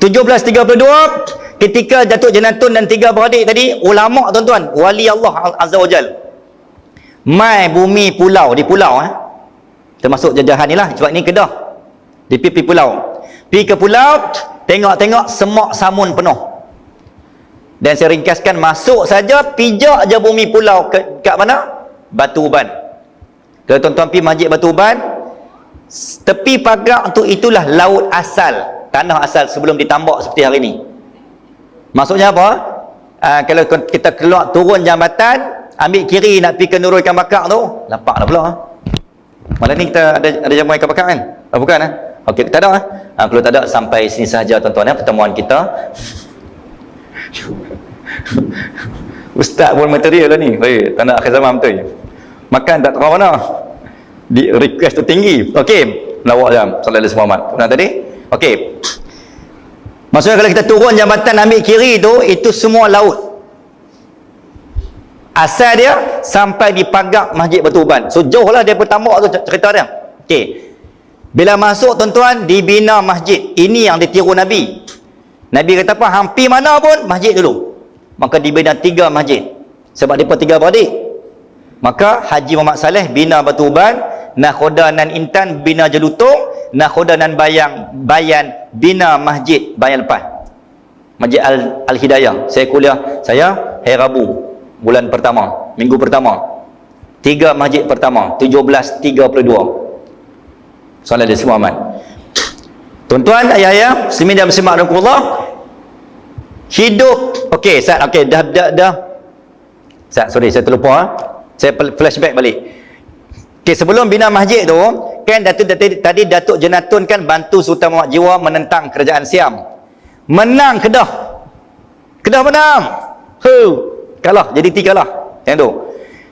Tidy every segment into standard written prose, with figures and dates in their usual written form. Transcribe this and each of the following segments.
1732 ketika Datuk Jenatun dan 3 beradik tadi, ulama tuan-tuan, wali Allah Azza wa Jal, mai bumi pulau, di pulau termasuk jajahan ni lah, sebab ni Kedah, di pipi pulau, pergi ke pulau, tengok-tengok semak samun penuh. Dan saya ringkaskan, masuk saja pijak je bumi pulau kat mana? Batu Uban. Kalau tuan-tuan pergi Masjid Batu Uban, tepi pagar tu itulah laut asal, tanah asal sebelum ditambak seperti hari ni. Maksudnya apa? Kalau kita keluar turun jambatan, ambil kiri nak pergi ke Nurul Ikan Bakar tu, lapak dah pula. Malam ni kita ada jamuan ikan bakar kan? Bukan Okey, tak ada kalau tak ada, sampai sini sahaja tuan-tuan pertemuan kita. Ustaz pun material lah ni. Tak nak akhir zaman betul. Makan tak tahu mana. Di request tu tinggi. Okey, lawak jam sallallahu alaihi wasallam. Pernah tadi? Okey. Maksudnya kalau kita turun jambatan ambil kiri tu, itu semua laut. Asal dia sampai di pagar Masjid Batu Uban. So jauh lah dia bertambak tu cerita dia. Okey. Bila masuk tuan-tuan, dibina masjid. Ini yang ditiru Nabi. Nabi kata apa? Hampir mana pun masjid dulu. Maka dibina 3 masjid. Sebab dia 3 beradik. Maka Haji Muhammad Saleh bina Batu Uban, Nakhoda nan Intan bina Jelutong, Nakhoda nan Bayan bina Masjid Bayan Lepas. Masjid Al-Hidayah. Saya kuliah hari Rabu bulan pertama, minggu pertama. 3 masjid pertama, 1732. Sallallahu alaihi wasallam. Tuan-tuan, ayah-ayah, muslimin dan muslimat rahimakumullah, hidup. Okey, Ustaz, okey, dah. Ustaz, sorry, saya terlupa. Saya flashback balik. Okey, sebelum bina masjid tu, kan tadi Datuk Jenatun kan bantu Sultan Muhammad Jiwa menentang kerajaan Siam. Menang Kedah. Kedah menang. Kalah, jadi 3 lah. Yang tu.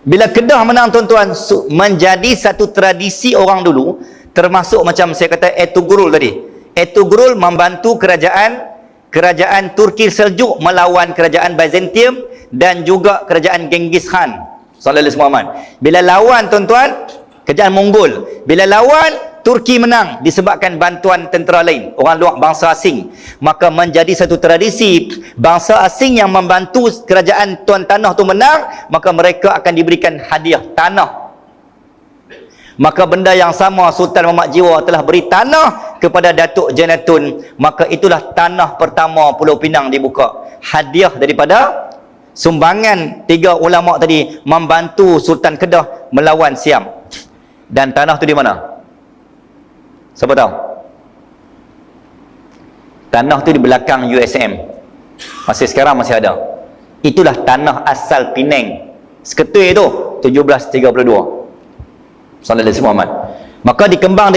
Bila Kedah menang tuan-tuan, menjadi satu tradisi orang dulu, termasuk macam saya kata Ertugrul tadi. Ertugrul membantu kerajaan Turki Seljuk melawan kerajaan Byzantium dan juga kerajaan Genghis Khan sallallahu alaihi wasallam. Bila lawan tuan-tuan, kerajaan Mongol. Bila lawan, Turki menang disebabkan bantuan tentera lain, orang luar, bangsa asing. Maka menjadi satu tradisi, bangsa asing yang membantu kerajaan tuan tanah tu menang, maka mereka akan diberikan hadiah tanah. Maka benda yang sama Sultan Muhammad Jiwa telah beri tanah kepada Datuk Jenatun. Maka itulah tanah pertama Pulau Pinang dibuka. Hadiah daripada sumbangan 3 ulama tadi membantu Sultan Kedah melawan Siam. Dan tanah tu di mana? Siapa tahu? Tanah tu di belakang USM. Sekarang masih ada. Itulah tanah asal Penang. Seketui tu 1732. Sallallahu alaihi wasallam. Maka dikembang,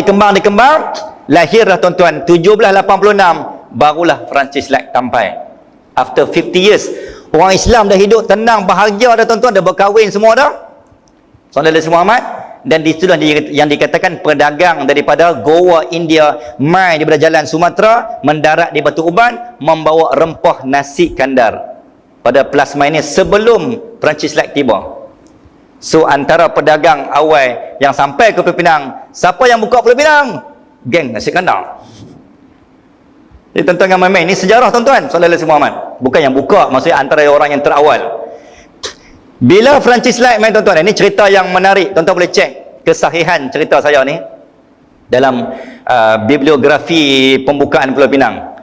lahirlah tuan-tuan 1786, barulah Francis Like sampai. After 50 years, orang Islam dah hidup tenang, bahagia dah tuan-tuan, dah berkahwin semua dah. Sallallahu alaihi wasallam. Dan disitulah yang dikatakan pedagang daripada Goa India mai daripada jalan Sumatera, mendarat di Batu Uban, membawa rempah nasi kandar pada plasma ini sebelum Francis Like tiba. So antara pedagang awal yang sampai ke Pulau Pinang, siapa yang buka Pulau Pinang? Geng nasi kandar. Jadi tuan-tuan yang main-main, ini sejarah tuan-tuan. Sallallahu alaihi wasallam. Bukan yang buka, maksudnya antara orang yang terawal. Bila Francis Like main tuan-tuan, ini cerita yang menarik. Tuan-tuan boleh cek kesahihan cerita saya ni dalam bibliografi pembukaan Pulau Pinang.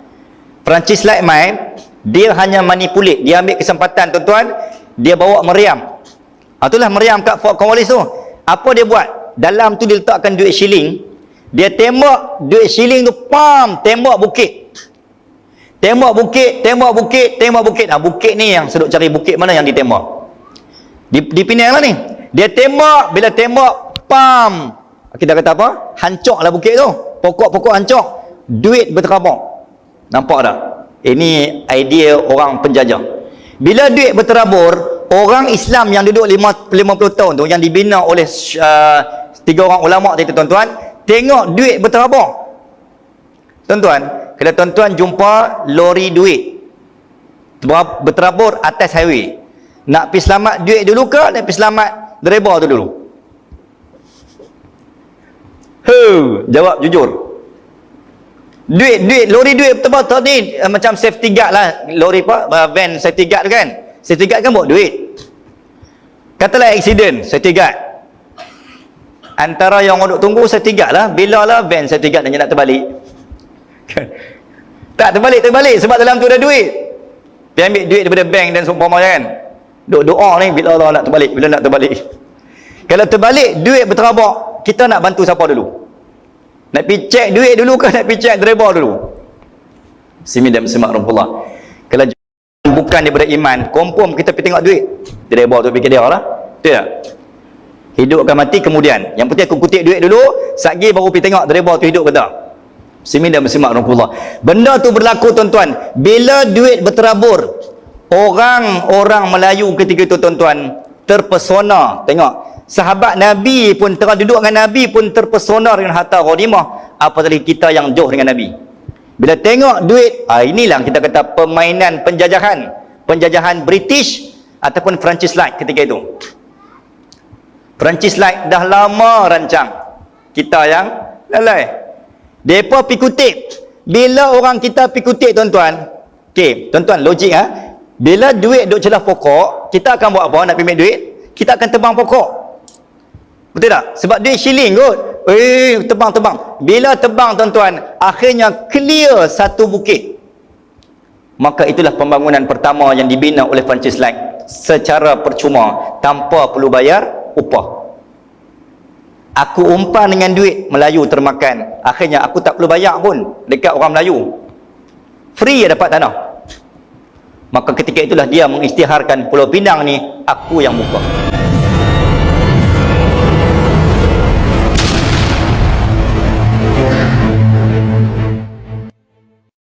Francis Like main, dia hanya manipulate, dia ambil kesempatan tuan-tuan, dia bawa meriam. Itulah meriam kat Fort Cornwallis tu. Apa dia buat? Dalam tu dia letakkan duit shilling. Dia tembak duit shilling tu, tembak bukit. Tembak bukit. Bukit ni yang seduk cari bukit mana yang ditembak. Di Penang lah ni. Dia tembak, bila tembak, kita kata apa? Hancurlah bukit tu. Pokok-pokok hancur. Duit berterabur. Nampak tak? Ini idea orang penjajah. Bila duit berterabur, orang Islam yang duduk 50 tahun tu, yang dibina oleh 3 orang ulama tadi tuan-tuan, tengok duit berterabur. Tuan-tuan, kalau tuan-tuan jumpa lori duit berterabur atas highway, nak pergi selamat duit dulu ke nak pergi selamat driver tu dulu? Jawab jujur. duit lori duit betul-betul ni macam safety guard lah, lori van safety guard tu kan, safety guard kan bawa duit. Katalah accident, safety guard, antara yang orang duk tunggu safety guard lah, bila lah van safety guard nak terbalik. Tak terbalik sebab dalam tu ada duit. Dia ambil duit daripada bank dan seumpamanya kan, duk doa ni bila Allah nak terbalik, bila nak terbalik. Kalau terbalik duit berterabak, kita nak bantu siapa dulu? Nak pergi cek duit dulu ke nak pergi cek driver dulu? Simi dan semak rumpullah. Kalau bukan daripada iman, confirm kita pergi tengok duit. Driver tu fikir dia lah. Betul tak? Hidup akan mati kemudian. Yang penting aku kutip duit dulu, satgi baru pergi tengok driver tu hidup ke tak. Simi dan semak rumpullah. Benda tu berlaku tuan-tuan. Bila duit berterabur, orang-orang Melayu ketika itu tuan-tuan terpesona. Tengok, sahabat Nabi pun tengah duduk dengan Nabi pun terpesona dengan harta ghanimah, apalagi kita yang jauh dengan Nabi. Bila tengok duit, inilah kita kata permainan penjajahan British ataupun Francis Light ketika itu. Francis Light dah lama rancang, kita yang lalai. Depa pi kutip. Bila orang kita pi kutip tuan-tuan, okey tuan-tuan, logik bila duit duk celah pokok, kita akan buat apa nak pergi duit? Kita akan tebang pokok. Betul tak? Sebab duit shilling kot. Tebang. Bila tebang tuan-tuan, akhirnya clear satu bukit. Maka itulah pembangunan pertama yang dibina oleh Francis Light secara percuma, tanpa perlu bayar upah. Aku umpan dengan duit, Melayu termakan. Akhirnya aku tak perlu bayar pun dekat orang Melayu. Free dapat tanah. Maka ketika itulah dia mengisytiharkan Pulau Pinang ni, aku yang buka.